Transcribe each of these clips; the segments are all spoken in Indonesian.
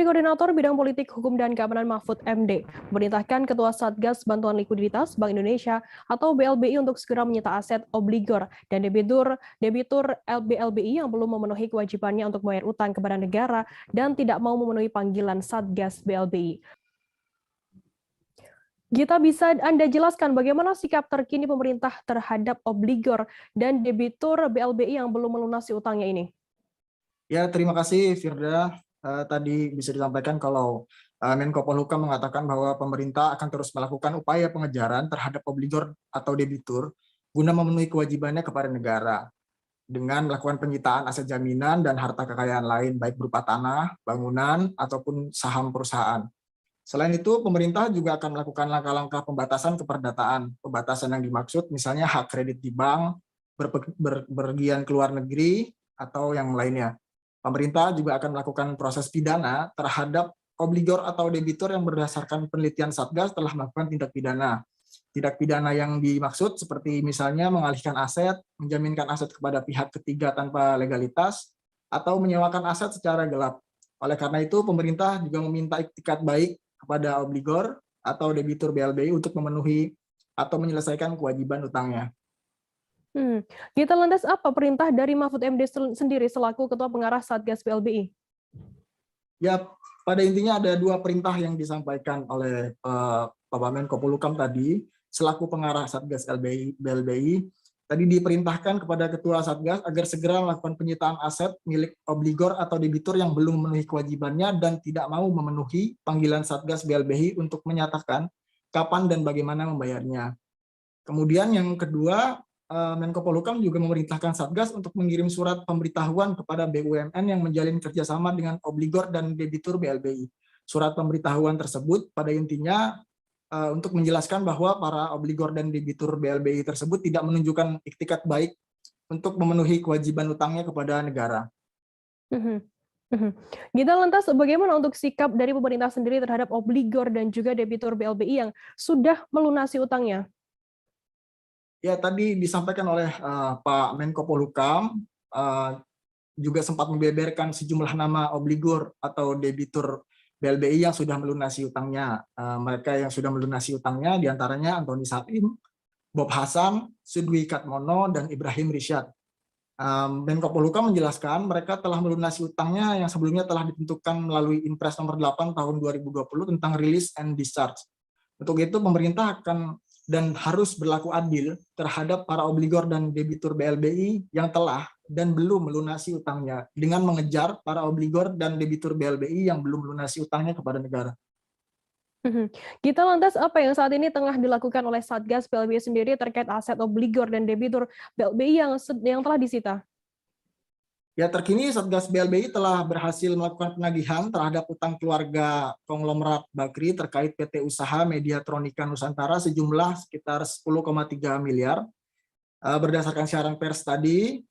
Menteri Koordinator Bidang Politik, Hukum, dan Keamanan Mahfud MD memerintahkan Ketua Satgas Bantuan Likuiditas Bank Indonesia atau BLBI untuk segera menyita aset obligor dan debitur BLBI yang belum memenuhi kewajibannya untuk membayar utang kepada negara dan tidak mau memenuhi panggilan Satgas BLBI. Gita, bisa Anda jelaskan bagaimana sikap terkini pemerintah terhadap obligor dan debitur BLBI yang belum melunasi utangnya ini? Ya, terima kasih Firda. Tadi bisa disampaikan kalau Menko Polhukam mengatakan bahwa pemerintah akan terus melakukan upaya pengejaran terhadap obligor atau debitur guna memenuhi kewajibannya kepada negara dengan melakukan penyitaan aset jaminan dan harta kekayaan lain baik berupa tanah, bangunan, ataupun saham perusahaan. Selain itu, pemerintah juga akan melakukan langkah-langkah pembatasan keperdataan. Pembatasan yang dimaksud misalnya hak kredit di bank, berpergian ke luar negeri, atau yang lainnya. Pemerintah juga akan melakukan proses pidana terhadap obligor atau debitur yang berdasarkan penelitian Satgas telah melakukan tindak pidana. Tindak pidana yang dimaksud seperti misalnya mengalihkan aset, menjaminkan aset kepada pihak ketiga tanpa legalitas, atau menyewakan aset secara gelap. Oleh karena itu, pemerintah juga meminta iktikat baik kepada obligor atau debitur BLBI untuk memenuhi atau menyelesaikan kewajiban utangnya. Gita, lantas apa perintah dari Mahfud MD sendiri selaku Ketua Pengarah Satgas BLBI? Ya, pada intinya ada dua perintah yang disampaikan oleh Bapak Menko Polhukam tadi selaku pengarah Satgas BLBI. Tadi diperintahkan kepada Ketua Satgas agar segera melakukan penyitaan aset milik obligor atau debitur yang belum memenuhi kewajibannya dan tidak mau memenuhi panggilan Satgas BLBI untuk menyatakan kapan dan bagaimana membayarnya. Kemudian yang kedua, Menko Polhukam juga memerintahkan Satgas untuk mengirim surat pemberitahuan kepada BUMN yang menjalin kerjasama dengan obligor dan debitur BLBI. Surat pemberitahuan tersebut pada intinya untuk menjelaskan bahwa para obligor dan debitur BLBI tersebut tidak menunjukkan iktikat baik untuk memenuhi kewajiban utangnya kepada negara. Gita, lantas bagaimana untuk sikap dari pemerintah sendiri terhadap obligor dan juga debitur BLBI yang sudah melunasi utangnya? Ya, tadi disampaikan oleh Pak Menko Polhukam, juga sempat membeberkan sejumlah nama obligor atau debitur BLBI yang sudah melunasi utangnya. Mereka yang sudah melunasi utangnya diantaranya Antoni Salim, Bob Hasan, Sudwi Katmono, dan Ibrahim Rishad. Menko Polhukam menjelaskan mereka telah melunasi utangnya yang sebelumnya telah ditentukan melalui Impres nomor 8 tahun 2020 tentang release and discharge. Untuk itu pemerintah akan dan harus berlaku adil terhadap para obligor dan debitur BLBI yang telah dan belum melunasi utangnya dengan mengejar para obligor dan debitur BLBI yang belum melunasi utangnya kepada negara. Gita, lantas apa yang saat ini tengah dilakukan oleh Satgas BLBI sendiri terkait aset obligor dan debitur BLBI yang telah disita? Ya, terkini Satgas BLBI telah berhasil melakukan penagihan terhadap utang keluarga konglomerat Bakri terkait PT Usaha Mediatronika Nusantara sejumlah sekitar 10,3 miliar. Berdasarkan siaran pers tadi,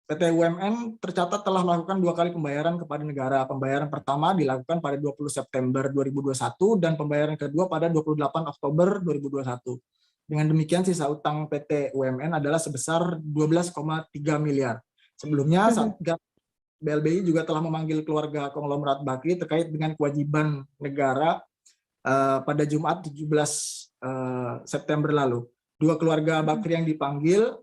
PT UMN tercatat telah melakukan 2 kali pembayaran kepada negara. Pembayaran pertama dilakukan pada 20 September 2021 dan pembayaran kedua pada 28 Oktober 2021. Dengan demikian sisa utang PT UMN adalah sebesar 12,3 miliar. Sebelumnya, Satgas BLBI juga telah memanggil keluarga konglomerat Bakri terkait dengan kewajiban negara pada Jumat 17 September lalu. Dua keluarga Bakri yang dipanggil,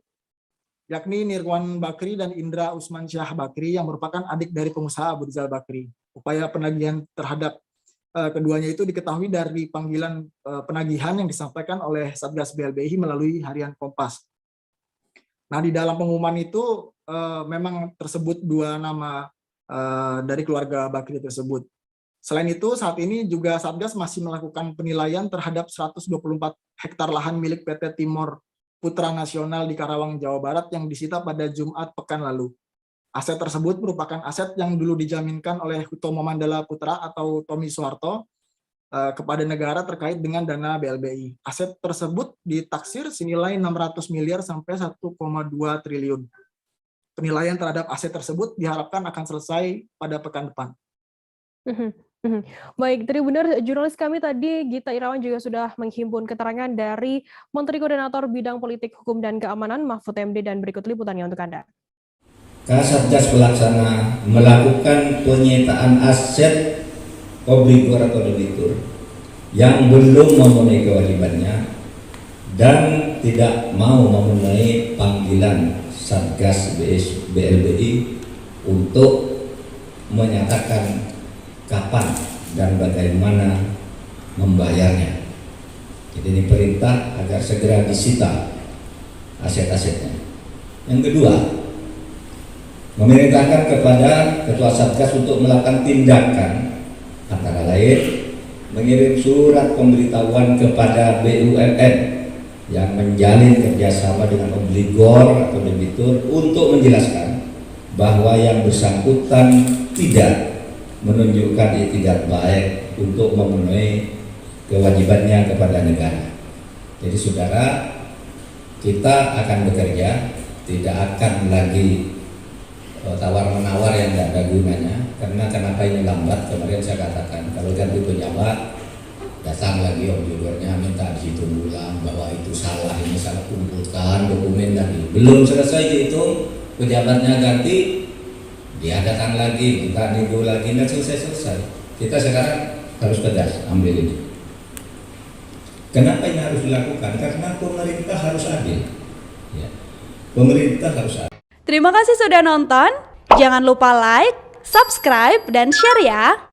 yakni Nirwan Bakri dan Indra Usman Syah Bakri yang merupakan adik dari pengusaha Abu Rizal Bakri. Upaya penagihan terhadap keduanya itu diketahui dari panggilan penagihan yang disampaikan oleh Satgas BLBI melalui Harian Kompas. Nah, di dalam pengumuman itu memang tersebut 2 nama dari keluarga Bakri tersebut. Selain itu, saat ini juga Satgas masih melakukan penilaian terhadap 124 hektar lahan milik PT Timor Putra Nasional di Karawang, Jawa Barat yang disita pada Jumat pekan lalu. Aset tersebut merupakan aset yang dulu dijaminkan oleh Hutomo Mandala Putra atau Tommy Soeharto kepada negara terkait dengan dana BLBI. Aset tersebut ditaksir senilai 600 miliar sampai 1,2 triliun. Penilaian terhadap aset tersebut diharapkan akan selesai pada pekan depan. Baik, Tribuners, jurnalis kami tadi Gita Irawan juga sudah menghimpun keterangan dari Menteri Koordinator Bidang Politik, Hukum, dan Keamanan Mahfud MD dan berikut liputannya untuk Anda. Kasatgas Pelaksana melakukan penyitaan aset obligor atau debitur yang belum memenuhi kewajibannya dan tidak mau memenuhi panggilan Satgas BLBI untuk menyatakan kapan dan bagaimana membayarnya. Jadi ini perintah agar segera disita aset-asetnya. Yang kedua, memerintahkan kepada Ketua Satgas untuk melakukan tindakan antara lain mengirim surat pemberitahuan kepada BUMN yang menjalin kerjasama dengan obligor atau debitur untuk menjelaskan bahwa yang bersangkutan tidak menunjukkan itikat baik untuk memenuhi kewajibannya kepada negara. Jadi saudara, kita akan bekerja, tidak akan lagi tawar-menawar yang tidak ada gunanya. Karena kenapa ini lambat? Kemarin saya katakan kalau ganti pejabat datang lagi obligornya minta dihitung ulang bahwa itu salah, ini salah, kumpulkan dokumen lagi. Belum selesai dihitung, pejabatnya ganti, dia datang lagi, kita nego lagi, nggak selesai-selesai. Kita sekarang harus tegas ambil ini. Kenapa ini harus dilakukan? Karena pemerintah harus adil. Ya. Pemerintah harus adil. Terima kasih sudah nonton. Jangan lupa like, subscribe, dan share ya.